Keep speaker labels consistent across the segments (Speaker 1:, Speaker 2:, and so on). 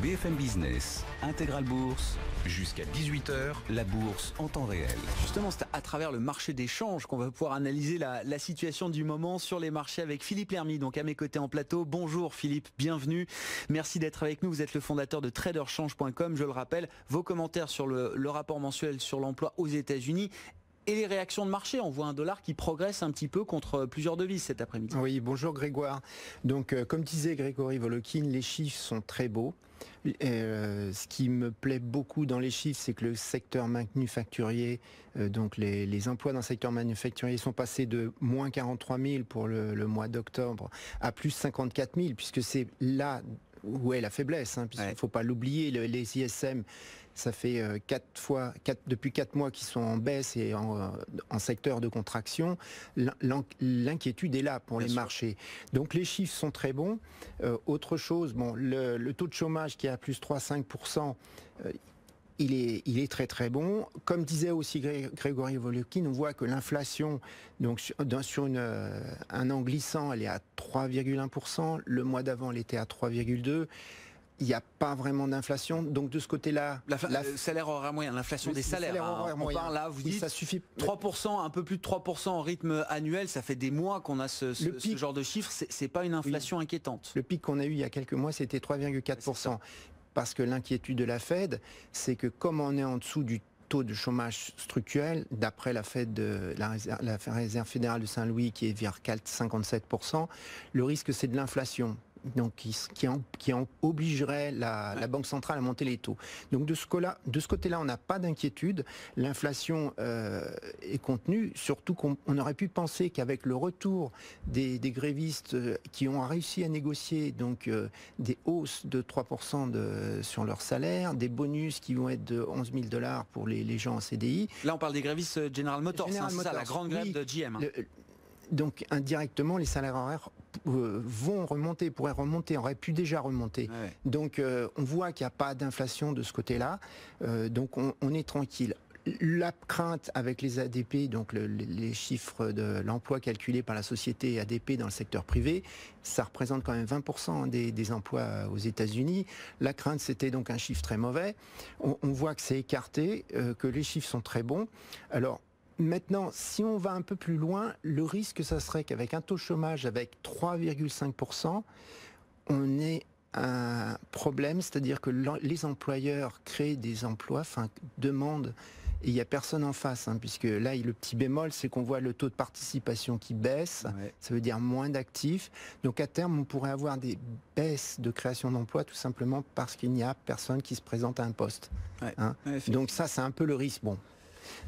Speaker 1: BFM Business, Intégral Bourse, jusqu'à 18 h, la bourse en temps réel.
Speaker 2: Justement, c'est à travers le marché des changes qu'on va pouvoir analyser la situation du moment sur les marchés avec Philippe Lermy, donc à mes côtés en plateau. Bonjour Philippe, bienvenue. Merci d'être avec nous. Vous êtes le fondateur de traderchange.com. Je le rappelle, vos commentaires sur le rapport mensuel sur l'emploi aux États-Unis et les réactions de marché. On voit un dollar qui progresse un petit peu contre plusieurs devises cet après-midi.
Speaker 3: Oui, bonjour Grégoire. Donc, comme disait Grégory Volokin, les chiffres sont très beaux. Ce qui me plaît beaucoup dans les chiffres, c'est que le secteur manufacturier, donc les emplois dans le secteur manufacturier sont passés de moins 43 000 pour le mois d'octobre à plus 54 000, puisque c'est là où est la faiblesse, puisqu'il ne faut pas l'oublier, les ISM, ça fait depuis 4 mois qu'ils sont en baisse et en secteur de contraction. L'inquiétude est là pour les marchés. Donc les chiffres sont très bons. Autre chose, le taux de chômage qui est à plus 3,5%, il est très très bon. Comme disait aussi Grégory Volokin, on voit que l'inflation, donc sur un an glissant, elle est à 3,1%. Le mois d'avant, elle était à 3,2%. Il n'y a pas vraiment d'inflation, donc de ce côté-là...
Speaker 2: Le salaire horaire moyen, l'inflation des salaires. On parle là, vous dites,
Speaker 3: ça suffit.
Speaker 2: 3%, un peu plus de 3% en rythme annuel, ça fait des mois qu'on a ce genre de chiffres, c'est pas une inflation inquiétante.
Speaker 3: Le pic qu'on a eu il y a quelques mois, c'était 3,4%. Parce que l'inquiétude de la Fed, c'est que comme on est en dessous du taux de chômage structurel, d'après la Fed, la Réserve fédérale de Saint-Louis, qui est vers 4,57%, le risque c'est de l'inflation. Donc qui obligerait la Banque centrale à monter les taux. Donc de ce côté-là, on n'a pas d'inquiétude. L'inflation est contenue, surtout qu'on aurait pu penser qu'avec le retour des grévistes qui ont réussi à négocier donc des hausses de 3% sur leur salaire, des bonus qui vont être de 11 000 $ pour les gens en CDI.
Speaker 2: Là, on parle des grévistes General Motors, c'est ça, la grande grève de GM.
Speaker 3: Donc indirectement, les salaires horaires vont remonter, auraient pu déjà remonter.
Speaker 2: Ouais.
Speaker 3: Donc on voit qu'il n'y a pas d'inflation de ce côté-là. Donc on est tranquille. La crainte avec les ADP, donc les chiffres de l'emploi calculés par la société ADP dans le secteur privé, ça représente quand même 20% des emplois aux États-Unis. La crainte, c'était donc un chiffre très mauvais. On voit que c'est écarté, que les chiffres sont très bons. Alors, maintenant, si on va un peu plus loin, le risque, ça serait qu'avec un taux de chômage avec 3,5%, on ait un problème, c'est-à-dire que les employeurs créent des emplois, demandent, et il n'y a personne en face, puisque là, le petit bémol, c'est qu'on voit le taux de participation qui baisse, ça veut dire moins d'actifs. Donc à terme, on pourrait avoir des baisses de création d'emplois, tout simplement parce qu'il n'y a personne qui se présente à un poste. Donc ça, c'est un peu le risque. Bon.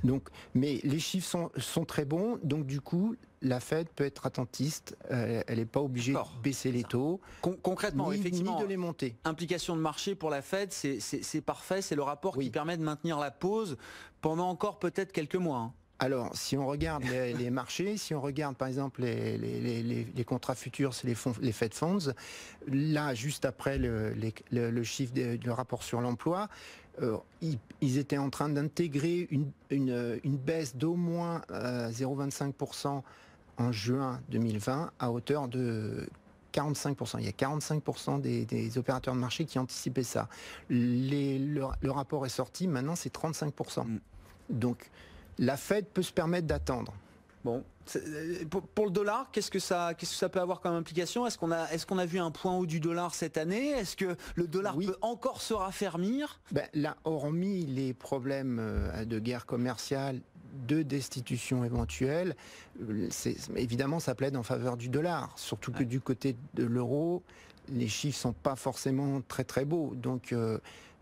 Speaker 3: Donc, mais les chiffres sont très bons, donc du coup, la Fed peut être attentiste, elle n'est pas obligée de baisser les taux,
Speaker 2: concrètement, effectivement,
Speaker 3: ni de les monter.
Speaker 2: Implication de marché pour la Fed, c'est parfait, c'est le rapport qui permet de maintenir la pause pendant encore peut-être quelques mois.
Speaker 3: Alors, si on regarde les marchés, si on regarde par exemple les contrats futurs, c'est les Fed Funds, là, juste après le chiffre du rapport sur l'emploi, ils étaient en train d'intégrer une baisse d'au moins 0,25% en juin 2020 à hauteur de 45%. Il y a 45% des opérateurs de marché qui anticipaient ça. Le rapport est sorti, maintenant c'est 35%. Donc, la Fed peut se permettre d'attendre.
Speaker 2: Bon, pour le dollar, qu'est-ce que ça peut avoir comme implication? Est-ce qu'on a vu un point haut du dollar cette année? Est-ce que le dollar peut encore se raffermir?
Speaker 3: Là, hormis les problèmes de guerre commerciale, de destitution éventuelle, évidemment ça plaide en faveur du dollar. Surtout que du côté de l'euro, les chiffres sont pas forcément très très beaux. Donc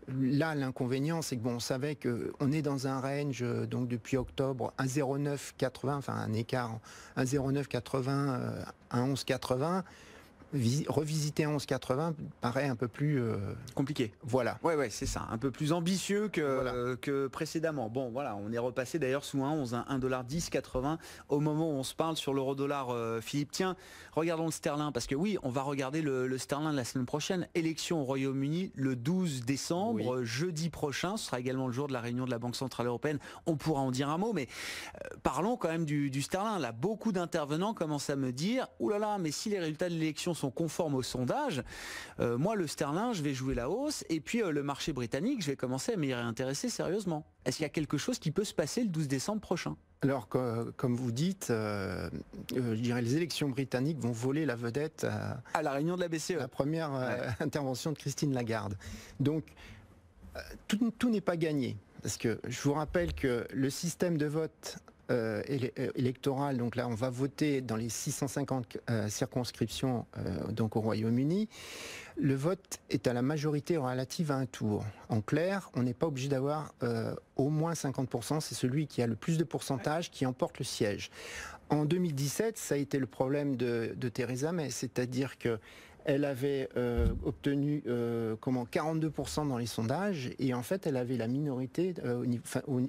Speaker 3: là, l'inconvénient, c'est que on savait qu'on est dans un range, donc depuis octobre, 1,0980, enfin un écart, 1,0980, 1,1180. Revisiter 11,80 paraît un peu plus
Speaker 2: compliqué.
Speaker 3: Voilà.
Speaker 2: Ouais, c'est ça. Un peu plus ambitieux que précédemment. Bon, voilà, on est repassé d'ailleurs sous 1,1080 au moment où on se parle sur l'euro-dollar. Philippe, tiens, regardons le sterling, parce que oui, on va regarder le sterling la semaine prochaine. Élection au Royaume-Uni le 12 décembre, jeudi prochain. Ce sera également le jour de la réunion de la Banque Centrale Européenne. On pourra en dire un mot, mais parlons quand même du sterling. Là, beaucoup d'intervenants commencent à me dire, oulala, mais si les résultats de l'élection sont conformes au sondage, moi le sterling, je vais jouer la hausse, et puis le marché britannique, je vais commencer à m'y réintéresser sérieusement. Est-ce qu'il y a quelque chose qui peut se passer le 12 décembre prochain?
Speaker 3: Alors, comme vous dites, je dirais les élections britanniques vont voler la vedette
Speaker 2: à la réunion de la BCE.
Speaker 3: La première intervention de Christine Lagarde. Donc, tout n'est pas gagné. Parce que je vous rappelle que le système de vote électoral, donc là on va voter dans les 650 circonscriptions donc au Royaume-Uni. Le vote est à la majorité relative à un tour. En clair, on n'est pas obligé d'avoir au moins 50%, c'est celui qui a le plus de pourcentage qui emporte le siège. En 2017, ça a été le problème de Theresa May, c'est-à-dire que elle avait obtenu 42% dans les sondages et en fait elle avait la minorité, elle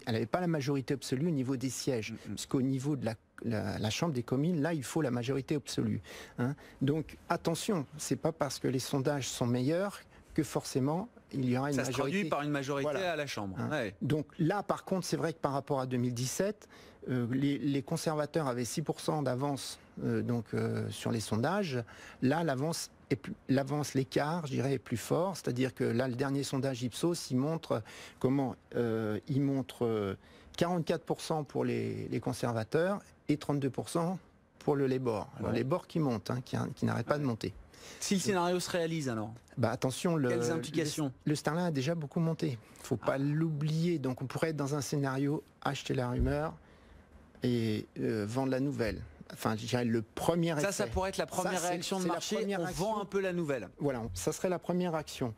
Speaker 3: n'avait pas la majorité absolue au niveau des sièges, puisqu'au niveau de la Chambre des communes, là il faut la majorité absolue. Hein. Donc attention, c'est pas parce que les sondages sont meilleurs que forcément il y aura une majorité.
Speaker 2: Ça se traduit par une majorité
Speaker 3: voilà.
Speaker 2: à la Chambre.
Speaker 3: Hein.
Speaker 2: Ouais.
Speaker 3: Donc là par contre c'est vrai que par rapport à 2017, les conservateurs avaient 6% d'avance sur les sondages. Là l'écart, je dirais, est plus fort. C'est-à-dire que là, le dernier sondage Ipsos, il montre 44% pour les conservateurs et 32% pour le Labour. Alors, le Labour qui monte, hein, qui n'arrête pas de monter.
Speaker 2: Si le scénario se réalise alors,
Speaker 3: attention,
Speaker 2: quelles implications?
Speaker 3: Le sterling a déjà beaucoup monté. Il ne faut pas l'oublier. Donc on pourrait être dans un scénario acheter la rumeur et vendre la nouvelle. Enfin, je dirais le premier effet.
Speaker 2: Ça pourrait être la première réaction de marché. On vend un peu la nouvelle.
Speaker 3: Voilà, ça serait la première action.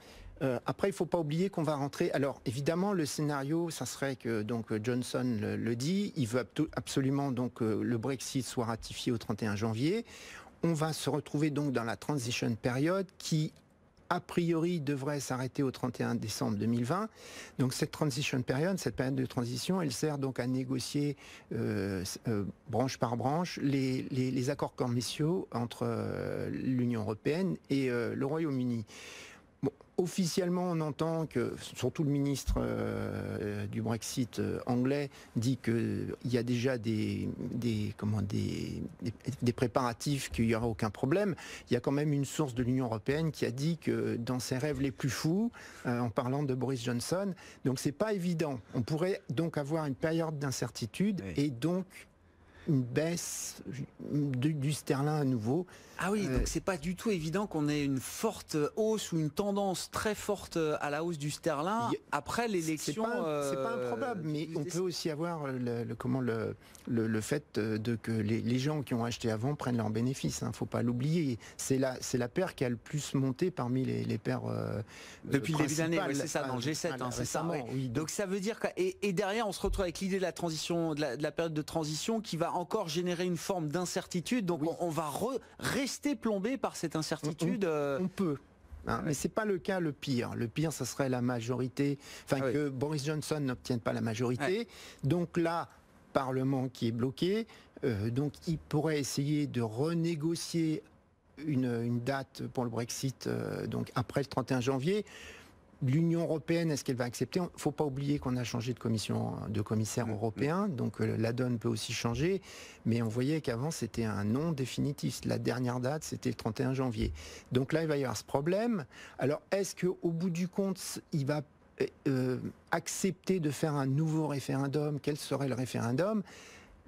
Speaker 3: Après, il ne faut pas oublier qu'on va rentrer. Alors, évidemment, le scénario, ça serait que Johnson le dit, il veut absolument le Brexit soit ratifié au 31 janvier. On va se retrouver donc dans la transition period qui, a priori, devrait s'arrêter au 31 décembre 2020. Donc cette transition period, cette période de transition, elle sert donc à négocier branche par branche les accords commerciaux entre l'Union européenne et le Royaume-Uni. Bon, officiellement, on entend que, surtout le ministre du Brexit anglais, dit qu'il y a déjà des préparatifs, qu'il n'y aura aucun problème. Il y a quand même une source de l'Union européenne qui a dit que dans ses rêves les plus fous, en parlant de Boris Johnson, donc c'est pas évident. On pourrait donc avoir une période d'incertitude et donc une baisse du sterling à nouveau.
Speaker 2: Ah oui, donc c'est pas du tout évident qu'on ait une forte hausse ou une tendance très forte à la hausse du sterling après l'élection.
Speaker 3: C'est pas improbable, mais on peut aussi avoir le fait que les gens qui ont acheté avant prennent leurs bénéfices. Faut pas l'oublier. C'est la paire qui a le plus monté parmi les paires
Speaker 2: depuis le début de l'année. C'est ça, dans le G7, c'est ça. Ouais. Oui, donc ça veut dire et derrière on se retrouve avec l'idée de la transition, de la période de transition qui va encore générer une forme d'incertitude. Donc on va rester plombé par cette incertitude.
Speaker 3: On peut. Mais c'est pas le cas le pire. Le pire, ça serait la majorité, que Boris Johnson n'obtienne pas la majorité. Donc là, Parlement qui est bloqué. Donc il pourrait essayer de renégocier une date pour le Brexit donc après le 31 janvier. L'Union européenne, est-ce qu'elle va accepter? Il ne faut pas oublier qu'on a changé de commissaire européen, donc la donne peut aussi changer, mais on voyait qu'avant c'était un non définitif. La dernière date, c'était le 31 janvier. Donc là, il va y avoir ce problème. Alors, est-ce qu'au bout du compte, il va accepter de faire un nouveau référendum? Quel serait le référendum?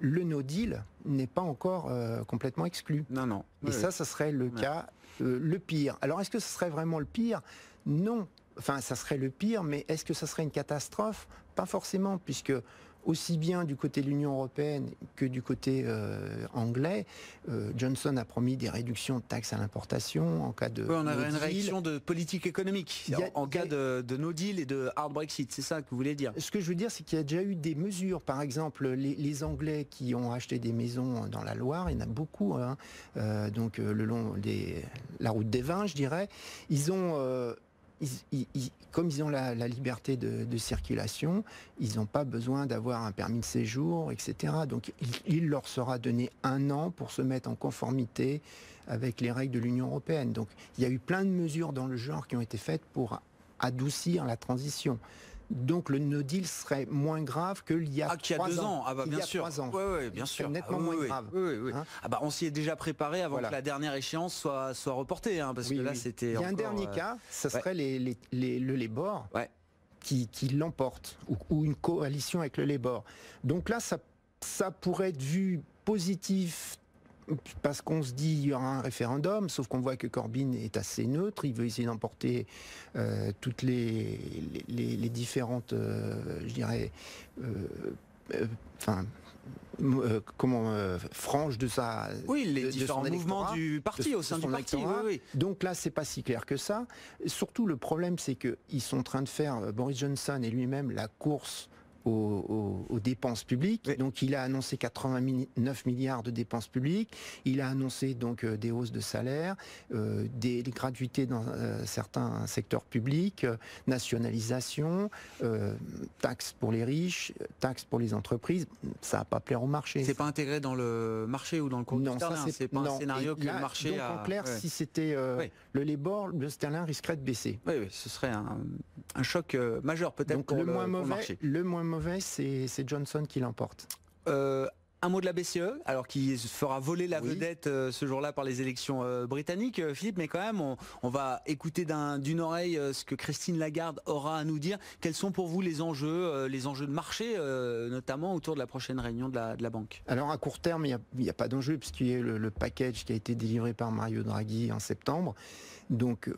Speaker 3: Le no deal n'est pas encore complètement exclu.
Speaker 2: Non.
Speaker 3: Et ça serait le cas le pire. Alors, est-ce que ce serait vraiment le pire? Non. Enfin, ça serait le pire, mais est-ce que ça serait une catastrophe? Pas forcément, puisque aussi bien du côté de l'Union européenne que du côté anglais, Johnson a promis des réductions de taxes à l'importation en cas de
Speaker 2: on avait une réaction de politique économique en cas de no deal et de hard Brexit, c'est ça que vous voulez dire?
Speaker 3: Ce que je veux dire, c'est qu'il y a déjà eu des mesures. Par exemple, les Anglais qui ont acheté des maisons dans la Loire, il y en a beaucoup, donc le long la route des vins, je dirais, ils ont... comme ils ont la liberté de circulation, ils n'ont pas besoin d'avoir un permis de séjour, etc. Donc il leur sera donné 1 an pour se mettre en conformité avec les règles de l'Union européenne. Donc il y a eu plein de mesures dans le genre qui ont été faites pour adoucir la transition. Donc le no deal serait moins grave qu'il y a
Speaker 2: 2 ans. Ah bah bien sûr.
Speaker 3: 3 ans.
Speaker 2: Oui, bien sûr.
Speaker 3: Nettement moins grave.
Speaker 2: Oui. Hein, ah bah on s'y est déjà préparé avant que la dernière échance soit reportée, hein, parce que là c'était.
Speaker 3: Il y a un dernier cas, ça serait le Labour.
Speaker 2: Ouais.
Speaker 3: Qui l'emporte, ou une coalition avec le Labour. Donc là, ça pourrait être vu positif, parce qu'on se dit il y aura un référendum, sauf qu'on voit que Corbyn est assez neutre, il veut essayer d'emporter toutes les différentes, je dirais, franges de sa...
Speaker 2: Oui, les différents mouvements du parti, au sein du parti. Oui.
Speaker 3: Donc là, c'est pas si clair que ça. Surtout, le problème, c'est qu'ils sont en train de faire, Boris Johnson et lui-même, la course aux dépenses publiques. Oui. Donc il a annoncé 89 milliards de dépenses publiques. Il a annoncé donc des hausses de salaire, des gratuités dans certains secteurs publics, nationalisation, taxes pour les riches, taxes pour les entreprises. Ça va pas plaire au marché.
Speaker 2: C'est pas intégré dans le marché ou dans le cours du sterling. C'est pas un scénario que le marché
Speaker 3: donc,
Speaker 2: a.
Speaker 3: En clair, si c'était le Labour, le sterling risquerait de baisser.
Speaker 2: Oui, ce serait un choc majeur peut-être pour le marché.
Speaker 3: Le moins mauvais, c'est Johnson qui l'emporte.
Speaker 2: Un mot de la BCE, alors qui fera voler la vedette ce jour-là par les élections britanniques, Philippe, mais quand même, on va écouter d'une oreille ce que Christine Lagarde aura à nous dire. Quels sont pour vous les enjeux de marché, notamment autour de la prochaine réunion de la banque?
Speaker 3: Alors à court terme, il n'y a pas d'enjeu, puisqu'il y a le package qui a été délivré par Mario Draghi en septembre. Donc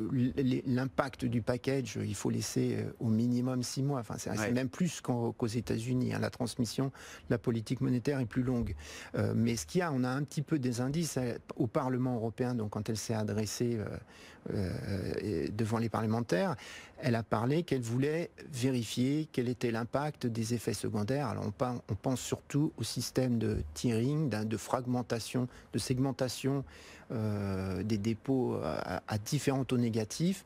Speaker 3: l'impact du package, il faut laisser au minimum 6 mois. Enfin, c'est même plus qu'aux États-Unis. Hein. La transmission de la politique monétaire est plus longue. Mais ce qu'il y a, on a un petit peu des indices au Parlement européen. Donc quand elle s'est adressée devant les parlementaires, elle a parlé qu'elle voulait vérifier quel était l'impact des effets secondaires. Alors on pense surtout au système de tiering, de fragmentation, de segmentation des dépôts à différents taux négatifs.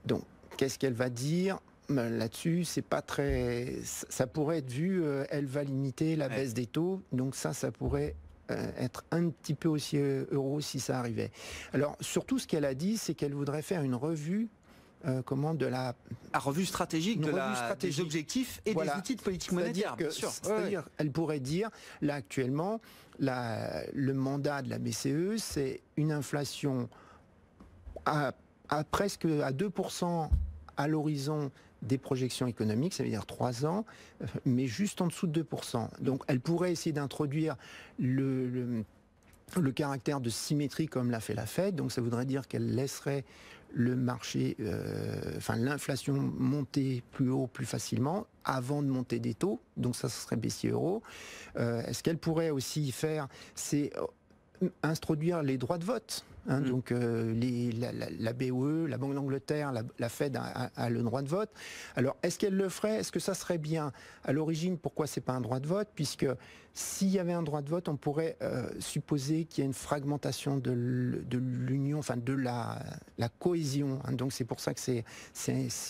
Speaker 3: Donc, qu'est-ce qu'elle va dire là-dessus? C'est pas très. Ça pourrait être vu. Elle va limiter la baisse des taux. Donc ça pourrait être un petit peu aussi euro si ça arrivait. Alors, surtout, ce qu'elle a dit, c'est qu'elle voudrait faire une revue. De la
Speaker 2: revue stratégique des objectifs et des outils de politique monétaire, bien sûr.
Speaker 3: C'est-à-dire, elle pourrait dire, là actuellement, le mandat de la BCE, c'est une inflation à presque à 2% à l'horizon des projections économiques, ça veut dire 3 ans, mais juste en dessous de 2%. Donc elle pourrait essayer d'introduire le caractère de symétrie comme l'a fait la Fed, donc ça voudrait dire qu'elle laisserait le marché, l'inflation monter plus haut, plus facilement, avant de monter des taux, donc ça ce serait baissier euro. Ce qu'elle pourrait aussi faire, c'est introduire les droits de vote. Donc la BOE, la Banque d'Angleterre, la Fed a le droit de vote. Alors est-ce qu'elle le ferait? Est-ce que ça serait bien? À l'origine, pourquoi c'est pas un droit de vote? Puisque s'il y avait un droit de vote, on pourrait supposer qu'il y a une fragmentation de l'union, enfin de la cohésion. Donc c'est pour ça que c'est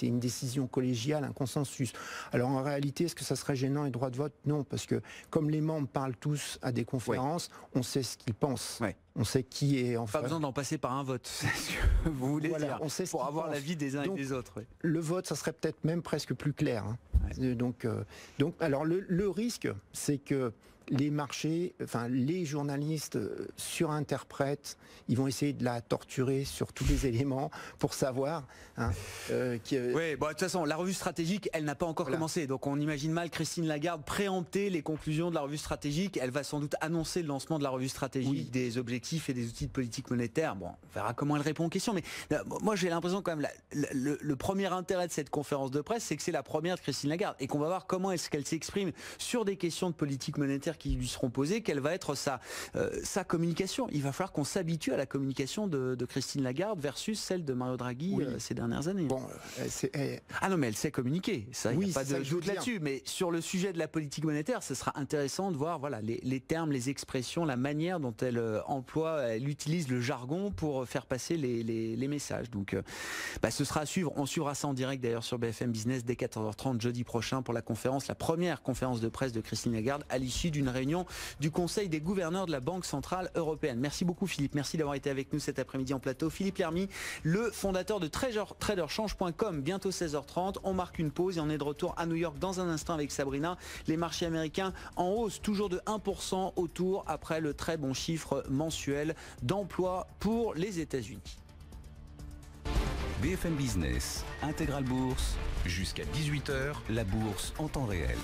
Speaker 3: une décision collégiale, un consensus. Alors en réalité, est-ce que ça serait gênant un droit de vote? Non, parce que comme les membres parlent tous à des conférences, on sait ce qu'ils pensent. On sait qui est en fait.
Speaker 2: Pas besoin d'en passer par un vote, c'est ce que vous voulez dire,
Speaker 3: on sait
Speaker 2: pour avoir l'avis des uns et des autres.
Speaker 3: Le vote, ça serait peut-être même presque plus clair. Donc, alors le risque, c'est que les marchés, les journalistes surinterprètent, ils vont essayer de la torturer sur tous les éléments pour savoir.
Speaker 2: Oui, de toute façon, la revue stratégique, elle n'a pas encore commencé. Donc on imagine mal Christine Lagarde préempter les conclusions de la revue stratégique. Elle va sans doute annoncer le lancement de la revue stratégique, des objectifs et des outils de politique monétaire. Bon, on verra comment elle répond aux questions. Mais moi, j'ai l'impression quand même, le premier intérêt de cette conférence de presse, c'est que c'est la première de Christine Lagarde et qu'on va voir comment est-ce qu'elle s'exprime sur des questions de politique monétaire qui lui seront posées, quelle va être sa communication. Il va falloir qu'on s'habitue à la communication de Christine Lagarde versus celle de Mario Draghi ces dernières années.
Speaker 3: Bon,
Speaker 2: ah non, mais elle sait communiquer, ça, il n'y a pas de doute là-dessus. Mais sur le sujet de la politique monétaire, ce sera intéressant de voir les termes, les expressions, la manière dont elle elle utilise le jargon pour faire passer les messages. Donc ce sera à suivre. On suivra ça en direct d'ailleurs sur BFM Business dès 14h30 jeudi prochain. prochain pour la première conférence de presse de Christine Lagarde à l'issue d'une réunion du Conseil des gouverneurs de la Banque Centrale Européenne. Merci beaucoup Philippe, merci d'avoir été avec nous cet après-midi en plateau. Philippe Lermy, le fondateur de TraderChange.com, bientôt 16h30. On marque une pause et on est de retour à New York dans un instant avec Sabrina. Les marchés américains en hausse, toujours de 1% autour après le très bon chiffre mensuel d'emploi pour les États-Unis.
Speaker 1: BFM Business, Intégral Bourse, jusqu'à 18h, la bourse en temps réel.